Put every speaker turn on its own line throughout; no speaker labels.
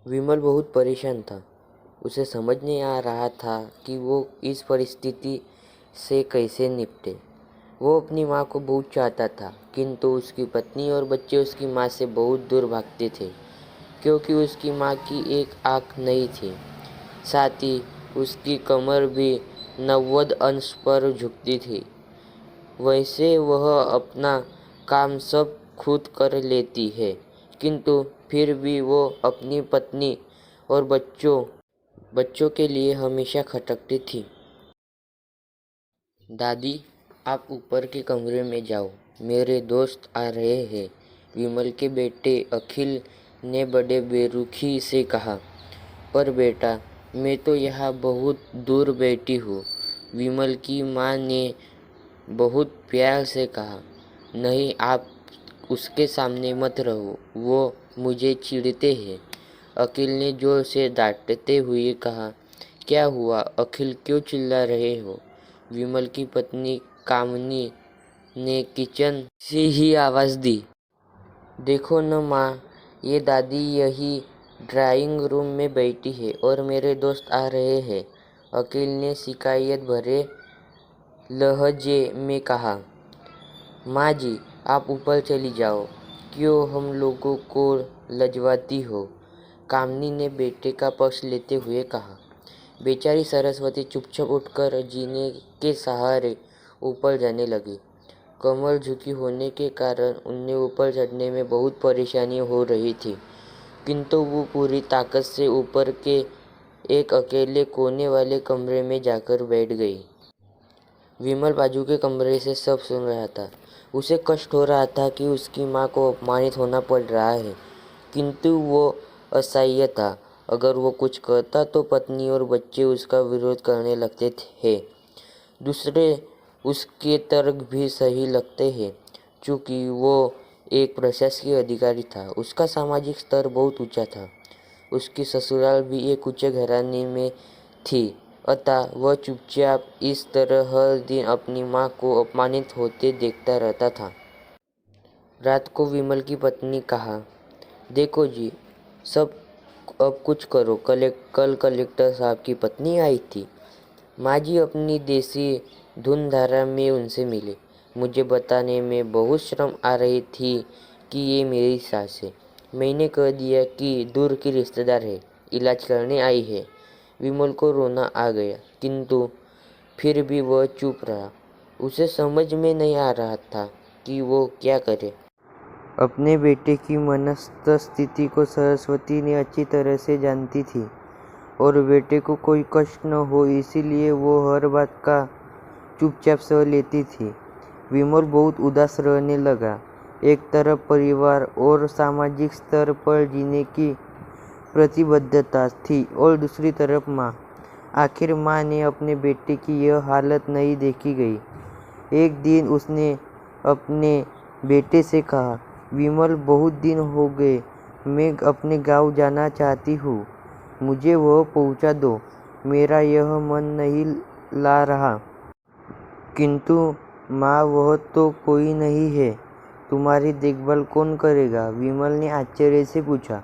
विमल बहुत परेशान था। उसे समझ नहीं आ रहा था कि वो इस परिस्थिति से कैसे निपटे। वो अपनी माँ को बहुत चाहता था, किंतु उसकी पत्नी और बच्चे उसकी माँ से बहुत दूर भागते थे, क्योंकि उसकी माँ की एक आँख नहीं थी। साथ ही उसकी कमर भी 90 अंश पर झुकती थी। वैसे वह अपना काम सब खुद कर लेती है, किंतु फिर भी वो अपनी पत्नी और बच्चों के लिए हमेशा खटकती थी। दादी, आप ऊपर के कमरे में जाओ, मेरे दोस्त आ रहे हैं, विमल के बेटे अखिल ने बड़े बेरुखी से कहा। पर बेटा, मैं तो यहाँ बहुत दूर बैठी हूँ, विमल की माँ ने बहुत प्यार से कहा। नहीं, आप उसके सामने मत रहो, वो मुझे चिढ़ते हैं, अखिल ने जोर से डांटते हुए कहा। क्या हुआ अखिल, क्यों चिल्ला रहे हो? विमल की पत्नी कामनी ने किचन से ही आवाज़ दी। देखो न माँ, ये दादी यही ड्राइंग रूम में बैठी है और मेरे दोस्त आ रहे हैं, अखिल ने शिकायत भरे लहजे में कहा। माँ जी, आप ऊपर चली जाओ, क्यों हम लोगों को लजवाती हो? कामनी ने बेटे का पक्ष लेते हुए कहा। बेचारी सरस्वती चुपचाप उठकर जीने के सहारे ऊपर जाने लगी। कमर झुकी होने के कारण उन्हें ऊपर चढ़ने में बहुत परेशानी हो रही थी, किंतु वो पूरी ताकत से ऊपर के एक अकेले कोने वाले कमरे में जाकर बैठ गई। विमल बाजू के कमरे से सब सुन रहा था। उसे कष्ट हो रहा था कि उसकी माँ को अपमानित होना पड़ रहा है, किंतु वो असहाय था। अगर वो कुछ करता तो पत्नी और बच्चे उसका विरोध करने लगते थे। दूसरे उसके तर्क भी सही लगते हैं। चूँकि वो एक प्रशासकीय अधिकारी था, उसका सामाजिक स्तर बहुत ऊंचा था। उसकी ससुराल भी एक ऊंचे घराने में थी, अतः वह चुपचाप इस तरह हर दिन अपनी माँ को अपमानित होते देखता रहता था। रात को विमल की पत्नी कहा, देखो जी, सब अब कुछ करो। कल कलेक्टर साहब की पत्नी आई थी। माँ जी अपनी देसी धुनधारा में उनसे मिले। मुझे बताने में बहुत शर्म आ रही थी कि ये मेरी सास है। मैंने कह दिया कि दूर की रिश्तेदार है, इलाज करने आई है। विमल को रोना आ गया, किंतु फिर भी वह चुप रहा। उसे समझ में नहीं आ रहा था कि वो क्या करे। अपने बेटे की मनस्थ स्थिति को सरस्वती ने अच्छी तरह से जानती थी और बेटे को कोई कष्ट न हो इसीलिए वो हर बात का चुपचाप सह लेती थी। विमल बहुत उदास रहने लगा। एक तरफ परिवार और सामाजिक स्तर पर जीने की प्रतिबद्धता थी और दूसरी तरफ माँ। आखिर माँ ने अपने बेटे की यह हालत नहीं देखी गई। एक दिन उसने अपने बेटे से कहा, विमल, बहुत दिन हो गए, मैं अपने गांव जाना चाहती हूँ, मुझे वह पहुँचा दो, मेरा यह मन नहीं ला रहा। किंतु माँ, वह तो कोई नहीं है, तुम्हारी देखभाल कौन करेगा? विमल ने आश्चर्य से पूछा।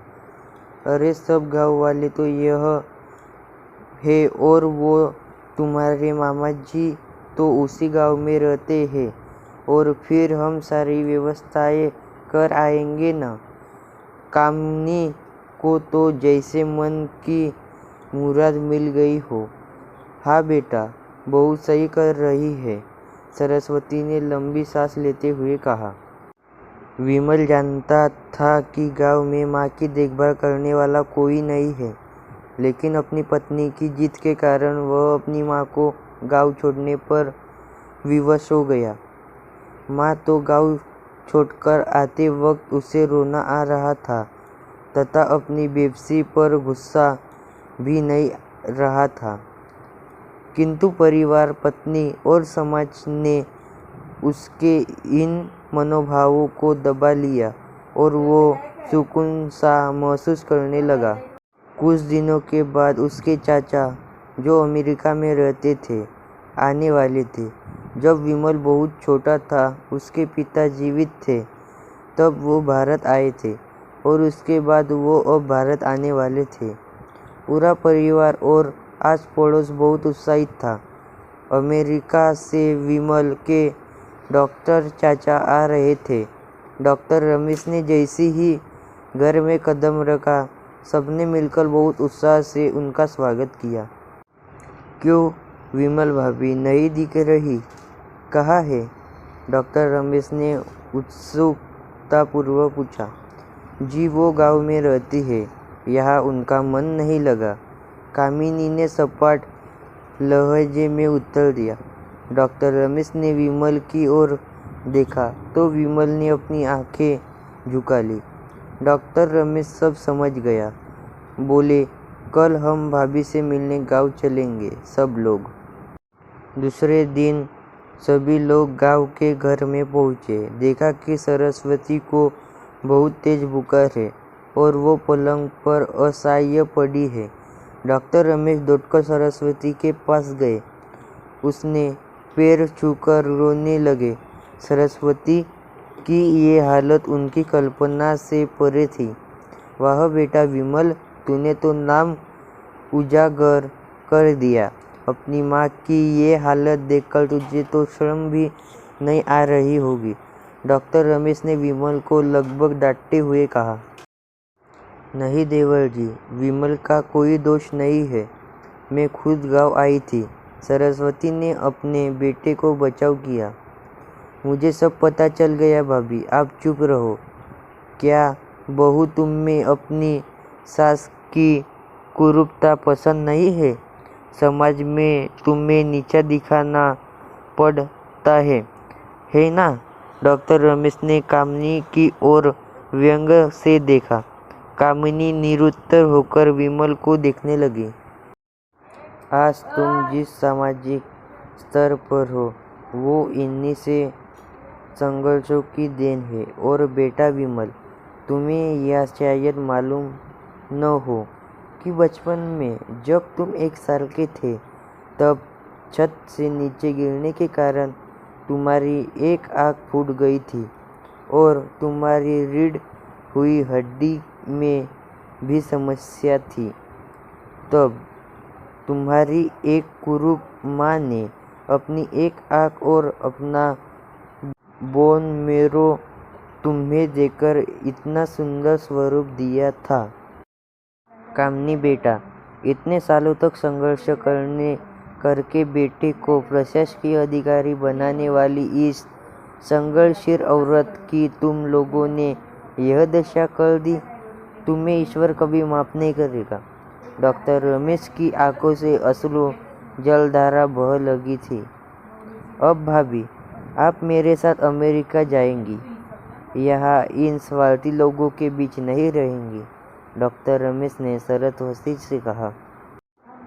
अरे सब गांव वाले तो यह है और वो तुम्हारे मामा जी तो उसी गांव में रहते हैं और फिर हम सारी व्यवस्थाएं कर आएंगे ना। कामनी को तो जैसे मन की मुराद मिल गई हो। हाँ बेटा, बहू सही कर रही है, सरस्वती ने लंबी सांस लेते हुए कहा। विमल जानता था कि गांव में माँ की देखभाल करने वाला कोई नहीं है, लेकिन अपनी पत्नी की जिद के कारण वह अपनी माँ को गांव छोड़ने पर विवश हो गया। माँ तो गांव छोड़कर आते वक्त उसे रोना आ रहा था तथा अपनी बेबसी पर गुस्सा भी नहीं रहा था, किंतु परिवार, पत्नी और समाज ने उसके इन मनोभावों को दबा लिया और वो सुकून सा महसूस करने लगा। कुछ दिनों के बाद उसके चाचा, जो अमेरिका में रहते थे, आने वाले थे। जब विमल बहुत छोटा था, उसके पिता जीवित थे तब वो भारत आए थे और उसके बाद वो अब भारत आने वाले थे। पूरा परिवार और आस पड़ोस बहुत उत्साहित था। अमेरिका से विमल के डॉक्टर चाचा आ रहे थे। डॉक्टर रमेश ने जैसे ही घर में कदम रखा, सबने मिलकर बहुत उत्साह से उनका स्वागत किया। क्यों विमल भाभी नहीं दिख रही, कहाँ है? डॉक्टर रमेश ने उत्सुकतापूर्वक पूछा। जी वो गांव में रहती है, यहाँ उनका मन नहीं लगा, कामिनी ने सपाट लहजे में उत्तर दिया। डॉक्टर रमेश ने विमल की ओर देखा तो विमल ने अपनी आंखें झुका ली। डॉक्टर रमेश सब समझ गया। बोले, कल हम भाभी से मिलने गांव चलेंगे सब लोग। दूसरे दिन सभी लोग गांव के घर में पहुंचे। देखा कि सरस्वती को बहुत तेज बुखार है और वो पलंग पर असहाय पड़ी है। डॉक्टर रमेश दौड़कर सरस्वती के पास गए। उसने पैर छूकर रोने लगे। सरस्वती की ये हालत उनकी कल्पना से परे थी। वाह बेटा विमल, तूने तो नाम उजागर कर दिया। अपनी माँ की ये हालत देखकर तुझे तो शर्म भी नहीं आ रही होगी। डॉक्टर रमेश ने विमल को लगभग डांटते हुए कहा। नहीं देवर जी, विमल का कोई दोष नहीं है, मैं खुद गाँव आई थी। सरस्वती ने अपने बेटे को बचाव किया। मुझे सब पता चल गया भाभी, आप चुप रहो। क्या बहू तुम में अपनी सास की कुरूपता पसंद नहीं है? समाज में तुम्हें नीचा दिखाना पड़ता है ना? डॉक्टर रमेश ने कामिनी की ओर व्यंग से देखा। कामिनी निरुत्तर होकर विमल को देखने लगी। आज तुम जिस सामाजिक स्तर पर हो वो इन्हीं से संघर्षों की देन है। और बेटा विमल, तुम्हें यह शायद मालूम न हो कि बचपन में जब तुम 1 साल के थे तब छत से नीचे गिरने के कारण तुम्हारी एक आँख फूट गई थी और तुम्हारी रीढ़ हुई हड्डी में भी समस्या थी। तब तुम्हारी एक कुरूप माँ ने अपनी एक आँख और अपना बोन मेरो तुम्हें देकर इतना सुंदर स्वरूप दिया था। कामिनी बेटा, इतने सालों तक संघर्ष करके बेटे को प्रशासकीय अधिकारी बनाने वाली इस संघर्षशील औरत की तुम लोगों ने यह दशा कर दी। तुम्हें ईश्वर कभी माफ नहीं करेगा। डॉक्टर रमेश की आंखों से अश्रु जलधारा बह लगी थी। अब भाभी, आप मेरे साथ अमेरिका जाएंगी, यहाँ इन स्वार्थी लोगों के बीच नहीं रहेंगी। डॉक्टर रमेश ने सरस्वती से कहा।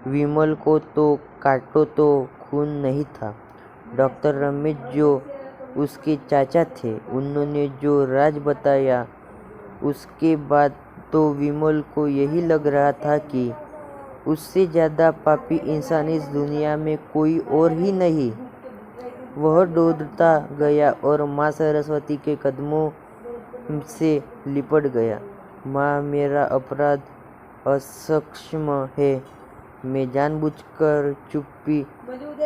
विमल को तो काटो तो खून नहीं था। डॉक्टर रमेश जो उसके चाचा थे, उन्होंने जो राज बताया उसके बाद तो विमल को यही लग रहा था कि उससे ज़्यादा पापी इंसान इस दुनिया में कोई और ही नहीं। वह दौड़ता गया और माँ सरस्वती के कदमों से लिपट गया। माँ, मेरा अपराध अक्षम है, मैं जानबूझकर चुप्पी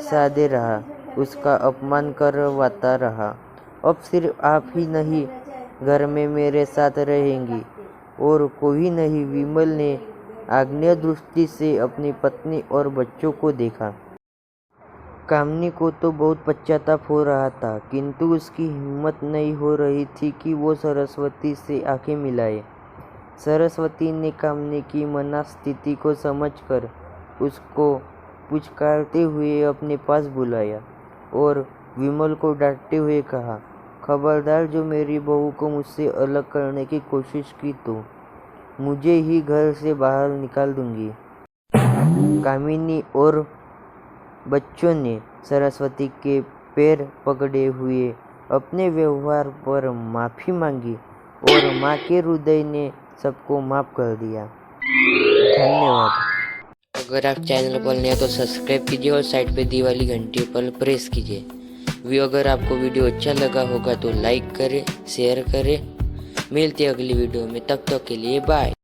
साधे रहा, उसका अपमान करवाता रहा। अब सिर्फ आप ही नहीं घर में मेरे साथ रहेंगी और कोई नहीं। विमल ने आग्नेय दृष्टि से अपनी पत्नी और बच्चों को देखा। कामिनी को तो बहुत पश्चाताप हो रहा था, किंतु उसकी हिम्मत नहीं हो रही थी कि वो सरस्वती से आंखें मिलाए। सरस्वती ने कामिनी की मनस्थिति को समझकर उसको पुचकारते हुए अपने पास बुलाया और विमल को डांटते हुए कहा, खबरदार, जो मेरी बहू को मुझसे अलग करने की कोशिश की तो मुझे ही घर से बाहर निकाल दूंगी। कामिनी और बच्चों ने सरस्वती के पैर पकड़े हुए अपने व्यवहार पर माफ़ी मांगी और माँ के हृदय ने सबको माफ़ कर दिया। धन्यवाद। अगर आप चैनल पर नए हैं तो सब्सक्राइब कीजिए और साइड पे दी वाली घंटी पर प्रेस कीजिए। अगर आपको वीडियो अच्छा लगा होगा तो लाइक करें, शेयर करें मिलते हैं अगली वीडियो में, तब तक के लिए बाय।